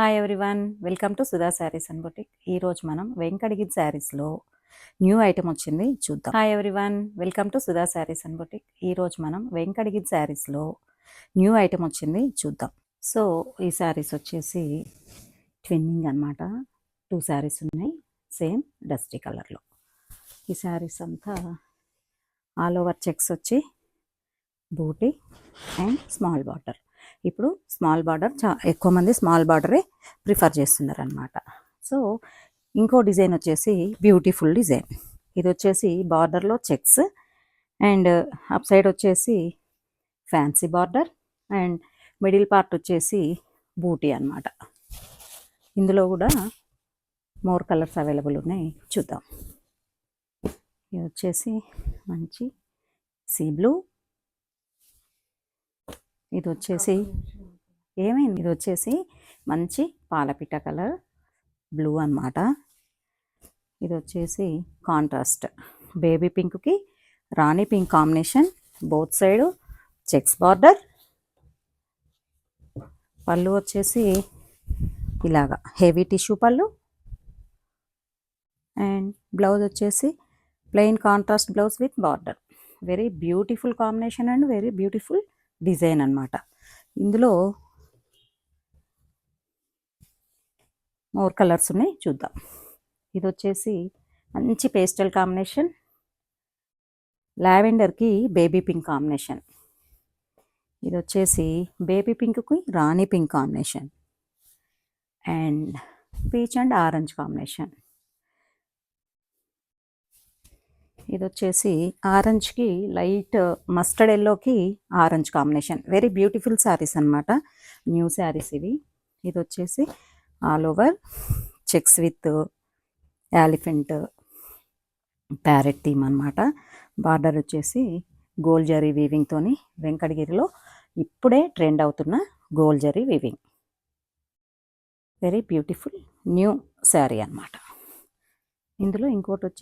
Hi everyone, welcome to Sudha saris and boutique. ఈరోజు మనం వెంకటగిరి శారీస్లో న్యూ ఐటమ్ వచ్చింది చూద్దాం. Hi everyone, welcome to Sudha saris and boutique. ఈరోజు మనం వెంకటగిరి శారీస్లో న్యూ ఐటమ్ వచ్చింది చూద్దాం. సో ఈ శారీస్ వచ్చేసి ట్విన్నింగ్ అనమాట. 2 శారీస్ ఉన్నాయి సేమ్ డస్టీ కలర్లో. ఈ శారీస్ అంతా ఆల్ ఓవర్ చెక్స్ వచ్చి బూటీ అండ్ స్మాల్ బార్డర్. ఇప్పుడు స్మాల్ బార్డర్ ఎక్కువ మంది స్మాల్ బార్డరే ప్రిఫర్ చేస్తున్నారు అనమాట. సో ఇంకో డిజైన్ వచ్చేసి బ్యూటిఫుల్ డిజైన్. ఇది వచ్చేసి బార్డర్లో చెక్స్ అండ్ అప్ సైడ్ వచ్చేసి fancy border and middle part వచ్చేసి బూటీ అనమాట. ఇందులో కూడా మోర్ కలర్స్ అవైలబుల్ ఉన్నాయి చూద్దాం. ఇది వచ్చేసి మంచి సీ బ్లూ, ఇది వచ్చేసి ఏమైంది, ఇది వచ్చేసి మంచి పాలపిట్ట కలర్ బ్లూ అనమాట. ఇది వచ్చేసి కాంట్రాస్ట్ బేబీ పింక్కి రాణి pink combination, both side checks border. Pallu వచ్చేసి ఇలాగా heavy tissue pallu and blouse వచ్చేసి plain contrast blouse with border. Very beautiful combination and very beautiful design అనమాట. ఇందులో మోర్ కలర్స్ ఉన్నాయి చూద్దాం. ఇది వచ్చేసి మంచి పేస్టల్ కాంబినేషన్, లావెండర్కి బేబీ పింక్ కాంబినేషన్. ఇది వచ్చేసి బేబీ పింక్కి రాణి pink combination and peach and orange combination. ఇది వచ్చేసి ఆరెంజ్కి లైట్ మస్టర్డ్ ఎల్లోకి orange combination. Very beautiful saris అనమాట, న్యూ శారీస్ ఇవి. ఇది వచ్చేసి all over checks with elephant parrot theme అనమాట. బార్డర్ వచ్చేసి గోల్డ్ జరీ వీవింగ్తోని, వెంకటగిరిలో ఇప్పుడే ట్రెండ్ అవుతున్న gold zari weaving. Very beautiful new sari అనమాట. ఇందులో ఇంకోటి వచ్చి